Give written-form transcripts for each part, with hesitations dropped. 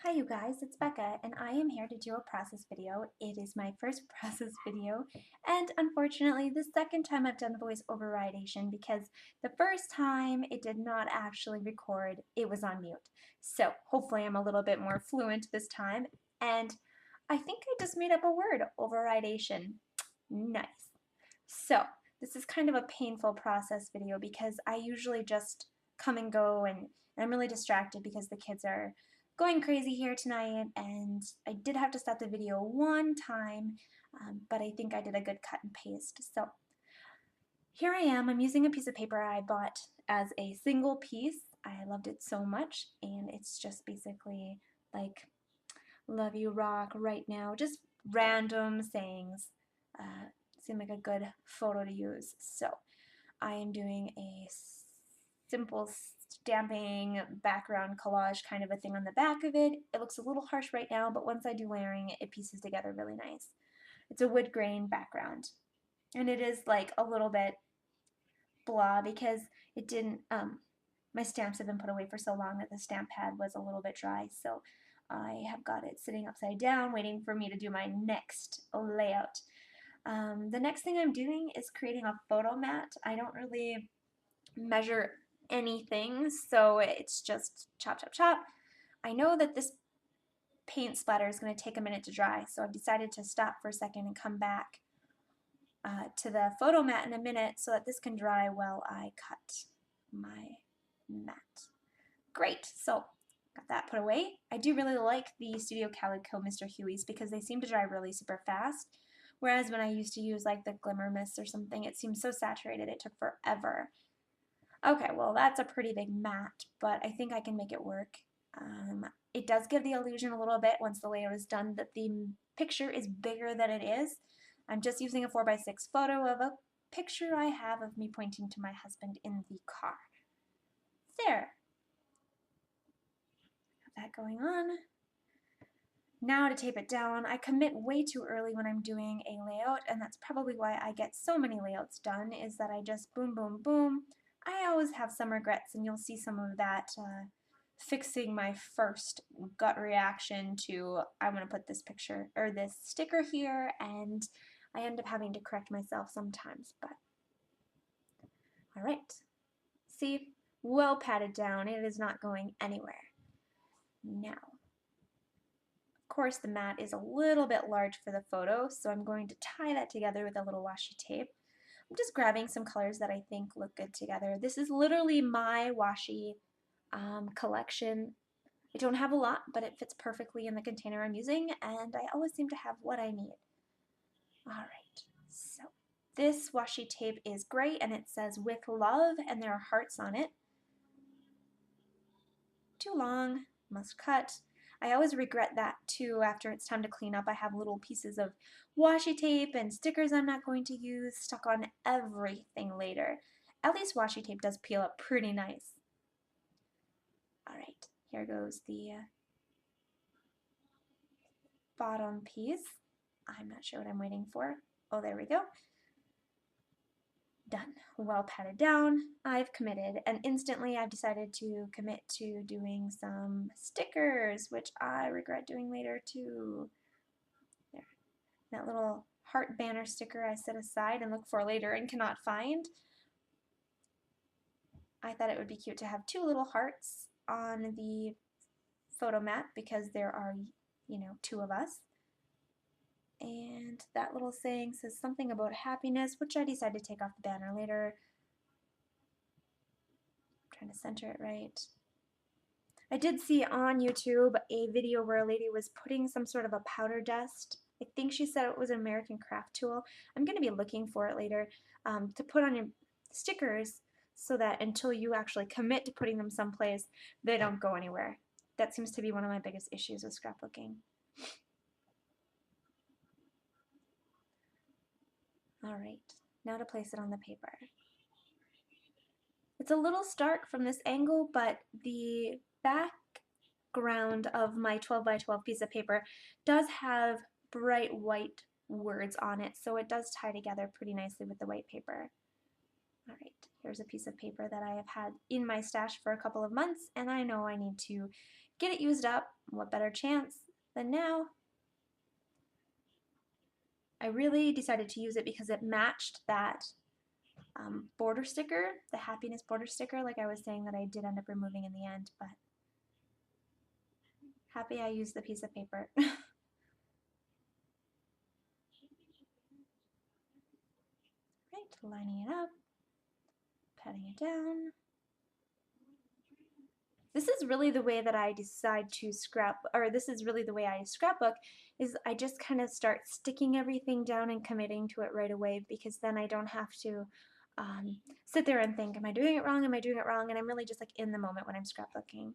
Hi you guys, it's Becca and I am here to do a process video. It is my first process video and unfortunately the second time I've done voice overridation because the first time it did not actually record, it was on mute. So hopefully I'm a little bit more fluent this time, and I think I just made up a word, overridation. Nice. So this is kind of a painful process video because I usually just come and go, and I'm really distracted because the kids are going crazy here tonight, and I did have to stop the video one time, but I think I did a good cut and paste. So here I am. I'm using a piece of paper I bought as a single piece. I loved it so much, and it's just basically like love you rock right now, just random sayings. Seem like a good photo to use. So I am doing a simple stamping background collage kind of a thing on the back of it. It looks a little harsh right now, but once I do layering, it pieces together really nice. It's a wood grain background, and it is like a little bit blah because it didn't, my stamps have been put away for so long that the stamp pad was a little bit dry, so I have got it sitting upside down waiting for me to do my next layout. The next thing I'm doing is creating a photo mat. I don't really measure anything, so it's just chop, chop, chop. I know that this paint splatter is going to take a minute to dry, so I've decided to stop for a second and come back to the photo mat in a minute so that this can dry while I cut my mat. Great, so got that put away. I do really like the Studio Calico Mr. Huey's because they seem to dry really super fast, whereas when I used to use like the Glimmer Mist or something, it seemed so saturated it took forever. Okay, well that's a pretty big mat, but I think I can make it work. It does give the illusion a little bit once the layout is done that the picture is bigger than it is. I'm just using a 4x6 photo of a picture I have of me pointing to my husband in the car. There. Have that going on. Now to tape it down, I commit way too early when I'm doing a layout, and that's probably why I get so many layouts done, is that I just boom, boom, boom. I always have some regrets, and you'll see some of that fixing my first gut reaction to I'm going to put this picture or this sticker here, and I end up having to correct myself sometimes. But all right, see, well patted down. It is not going anywhere. Now, of course, the mat is a little bit large for the photo, so I'm going to tie that together with a little washi tape. I'm just grabbing some colors that I think look good together. This is literally my washi collection. I don't have a lot, but it fits perfectly in the container I'm using, and I always seem to have what I need. Alright, so this washi tape is great, and it says with love, and there are hearts on it. Too long, must cut. I always regret that too after it's time to clean up. I have little pieces of washi tape and stickers I'm not going to use stuck on everything later. At least washi tape does peel up pretty nice. Alright, here goes the bottom piece. I'm not sure what I'm waiting for. Oh, there we go. Done. Well patted down. I've committed, and instantly I've decided to commit to doing some stickers, which I regret doing later too. There. That little heart banner sticker I set aside and look for later and cannot find. I thought it would be cute to have two little hearts on the photo mat because there are, you know, two of us. And that little saying says something about happiness, which I decided to take off the banner later. I'm trying to center it right. I did see on YouTube a video where a lady was putting some sort of a powder dust. I think she said it was an American craft tool. I'm going to be looking for it later to put on your stickers so that until you actually commit to putting them someplace, they don't go anywhere. That seems to be one of my biggest issues with scrapbooking. Alright, now to place it on the paper. It's a little stark from this angle, but the background of my 12 by 12 piece of paper does have bright white words on it, so it does tie together pretty nicely with the white paper. Alright, here's a piece of paper that I have had in my stash for a couple of months, and I know I need to get it used up. What better chance than now? I really decided to use it because it matched that border sticker, the happiness border sticker, like I was saying that I did end up removing in the end, but happy I used the piece of paper. Right, lining it up, patting it down. This is really the way that I decide to this is really the way I scrapbook, is I just kind of start sticking everything down and committing to it right away, because then I don't have to sit there and think, am I doing it wrong? Am I doing it wrong? And I'm really just like in the moment when I'm scrapbooking.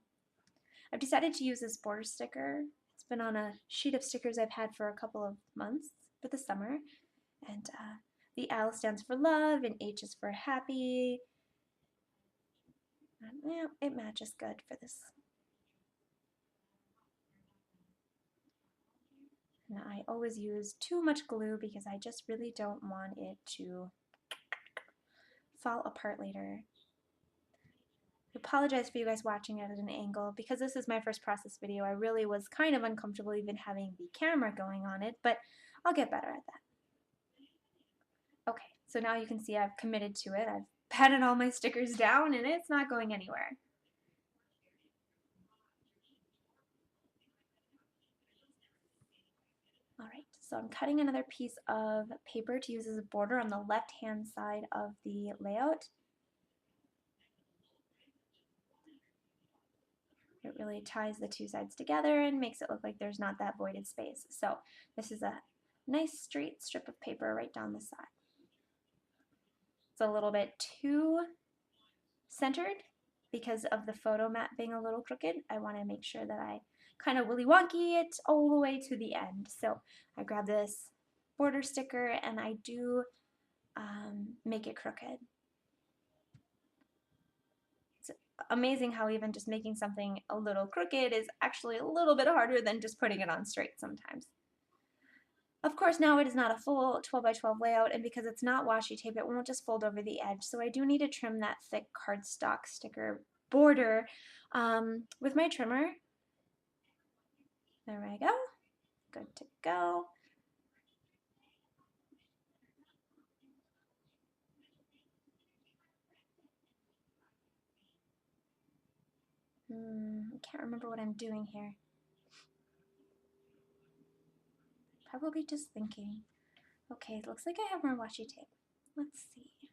I've decided to use this border sticker. It's been on a sheet of stickers I've had for a couple of months for the summer. And the L stands for love and H is for happy. And, yeah, it matches good for this. And I always use too much glue because I just really don't want it to fall apart later. I apologize for you guys watching it at an angle. Because this is my first process video, I really was kind of uncomfortable even having the camera going on it, but I'll get better at that. Okay, so now you can see I've committed to it. I've patted all my stickers down and it's not going anywhere. Alright, so I'm cutting another piece of paper to use as a border on the left-hand side of the layout. It really ties the two sides together and makes it look like there's not that voided space. So this is a nice straight strip of paper right down the side. It's a little bit too centered because of the photo mat being a little crooked. I want to make sure that I kind of willy wonky it all the way to the end. So I grab this border sticker and I do make it crooked. It's amazing how even just making something a little crooked is actually a little bit harder than just putting it on straight sometimes. Of course, now it is not a full 12 by 12 layout, and because it's not washi tape, it won't just fold over the edge. So I do need to trim that thick cardstock sticker border with my trimmer. There we go. Good to go. I can't remember what I'm doing here. Probably just thinking. Okay, it looks like I have more washi tape. Let's see.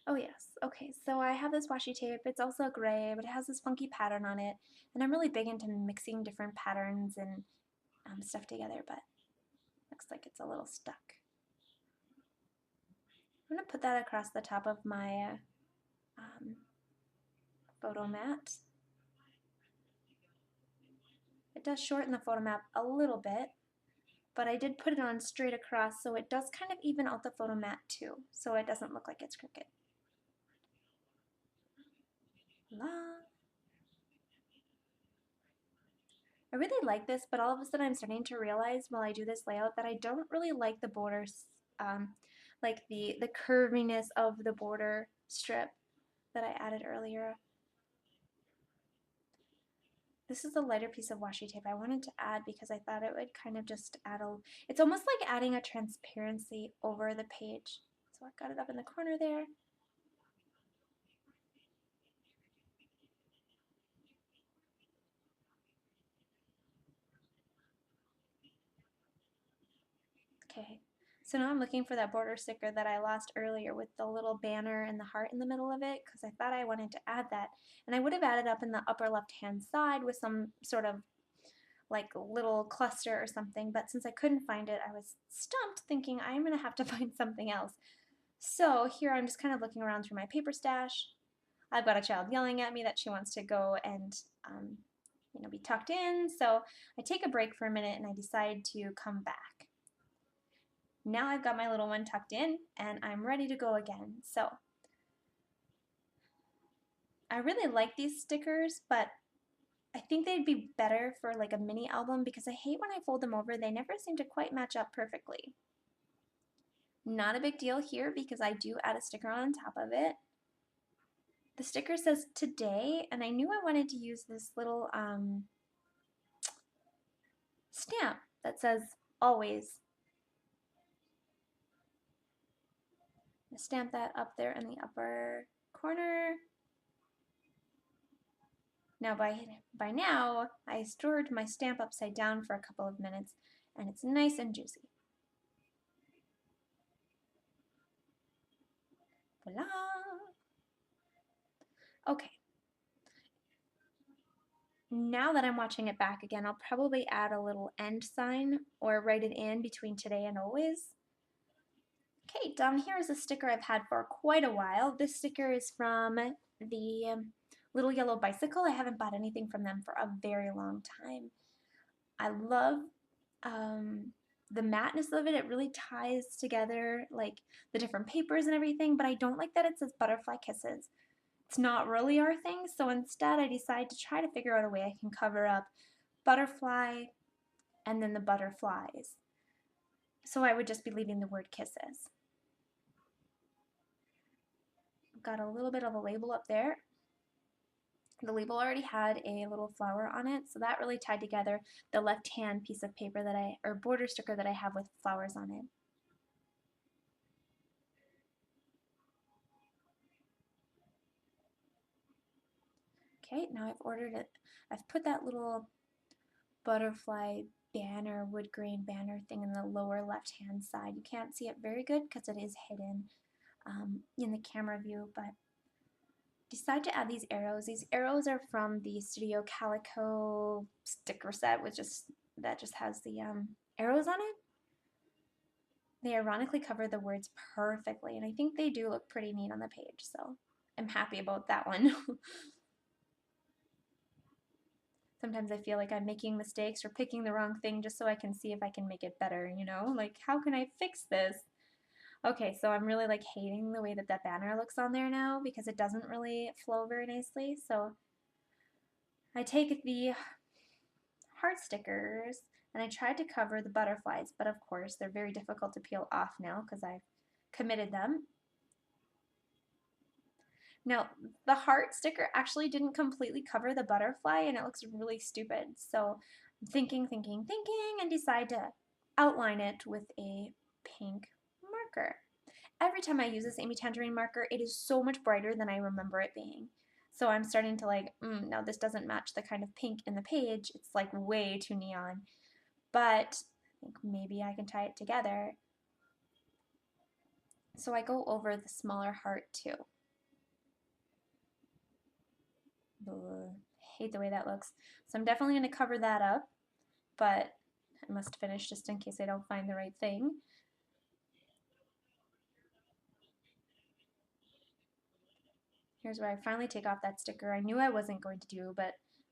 Oh yes, okay, so I have this washi tape. It's also gray, but it has this funky pattern on it. And I'm really big into mixing different patterns and stuff together, but looks like it's a little stuck. I'm going to put that across the top of my photo mat. It does shorten the photo mat a little bit, but I did put it on straight across, so it does kind of even out the photo mat too, so it doesn't look like it's crooked. La. I really like this, but all of a sudden I'm starting to realize while I do this layout that I don't really like the borders, like the curviness of the border strip that I added earlier. This is a lighter piece of washi tape I wanted to add because I thought it would kind of just add it's almost like adding a transparency over the page. So I've got it up in the corner there. Okay, so now I'm looking for that border sticker that I lost earlier with the little banner and the heart in the middle of it, because I thought I wanted to add that. And I would have added up in the upper left-hand side with some sort of like little cluster or something, but since I couldn't find it, I was stumped thinking I'm going to have to find something else. So here I'm just kind of looking around through my paper stash. I've got a child yelling at me that she wants to go and be tucked in, so I take a break for a minute and I decide to come back. Now I've got my little one tucked in and I'm ready to go again. So I really like these stickers, but I think they'd be better for like a mini album because I hate when I fold them over. They never seem to quite match up perfectly. Not a big deal here because I do add a sticker on top of it. The sticker says today, and I knew I wanted to use this little stamp that says always. Stamp that up there in the upper corner. Now by now, I stored my stamp upside down for a couple of minutes, and it's nice and juicy. Voila! Okay. Now that I'm watching it back again, I'll probably add a little end sign or write it in between today and always. Okay, down here is a sticker I've had for quite a while. This sticker is from the Little Yellow Bicycle. I haven't bought anything from them for a very long time. I love the matteness of it. It really ties together like the different papers and everything, but I don't like that it says Butterfly Kisses. It's not really our thing, so instead I decided to try to figure out a way I can cover up butterfly and then the butterflies. So I would just be leaving the word kisses. I've got a little bit of a label up there. The label already had a little flower on it, so that really tied together the left-hand piece of paper or border sticker that I have with flowers on it. Okay, now I've ordered it. I've put that little butterfly banner, wood grain banner thing in the lower left-hand side. You can't see it very good because it is hidden in the camera view, but decide to add these arrows. These arrows are from the Studio Calico sticker set, that just has the arrows on it. They ironically cover the words perfectly, and I think they do look pretty neat on the page, so I'm happy about that one. Sometimes I feel like I'm making mistakes or picking the wrong thing just so I can see if I can make it better, you know? Like, how can I fix this? Okay, so I'm really like hating the way that that banner looks on there now because it doesn't really flow very nicely. So I take the heart stickers and I tried to cover the butterflies, but of course they're very difficult to peel off now because I've committed them. Now, the heart sticker actually didn't completely cover the butterfly and it looks really stupid. So I'm thinking, and decide to outline it with a pink marker. Every time I use this Amy Tangerine marker, it is so much brighter than I remember it being. So I'm starting to like, no, this doesn't match the kind of pink in the page. It's like way too neon. But I think maybe I can tie it together. So I go over the smaller heart too. Ugh, hate the way that looks. So I'm definitely going to cover that up, but I must finish just in case I don't find the right thing. Here's where I finally take off that sticker. I knew I wasn't going to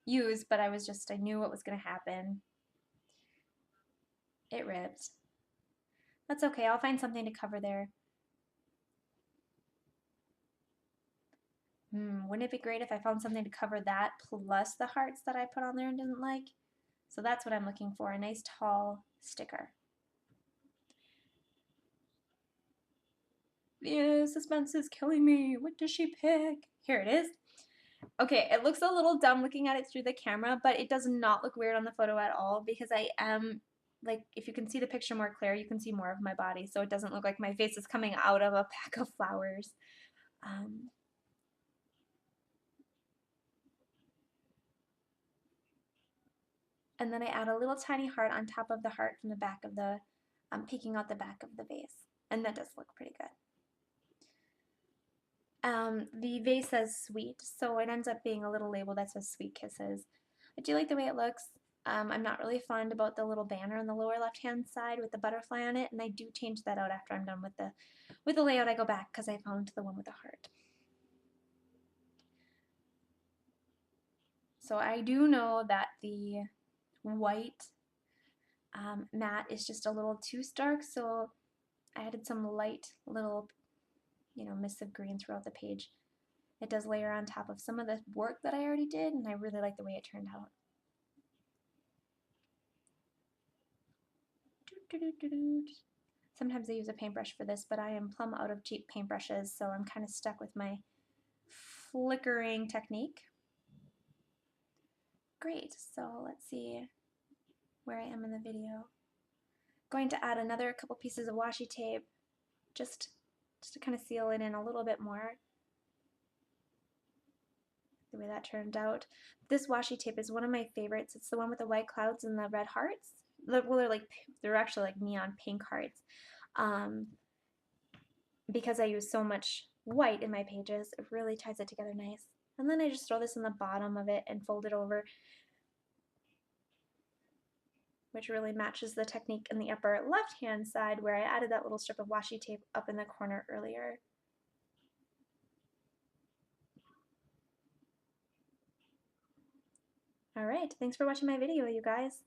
use, but I knew what was going to happen. It ripped. That's okay, I'll find something to cover there. Wouldn't it be great if I found something to cover that plus the hearts that I put on there and didn't like? So that's what I'm looking for, a nice tall sticker. Yeah, suspense is killing me. What does she pick? Here it is. Okay, it looks a little dumb looking at it through the camera, but it does not look weird on the photo at all because I am, like, if you can see the picture more clear, you can see more of my body, so it doesn't look like my face is coming out of a pack of flowers. And then I add a little tiny heart on top of the heart from the back of the, peeking out the back of the vase. And that does look pretty good. The vase says sweet, so it ends up being a little label that says sweet kisses. I do like the way it looks. I'm not really fond about the little banner on the lower left hand side with the butterfly on it, and I do change that out after I'm done with the layout. I go back because I found the one with the heart. So I do know that the white matte is just a little too stark, so I added some light little, mists of green throughout the page. It does layer on top of some of the work that I already did, and I really like the way it turned out. Sometimes I use a paintbrush for this, but I am plumb out of cheap paintbrushes, so I'm kind of stuck with my flickering technique. Great, so let's see where I am in the video. Going to add another couple pieces of washi tape just to kind of seal it in a little bit more. The way that turned out. This washi tape is one of my favorites. It's the one with the white clouds and the red hearts. Well, they're actually like neon pink hearts. Because I use so much white in my pages, it really ties it together nice. And then I just throw this in the bottom of it and fold it over, which really matches the technique in the upper left-hand side where I added that little strip of washi tape up in the corner earlier. Alright, thanks for watching my video, you guys.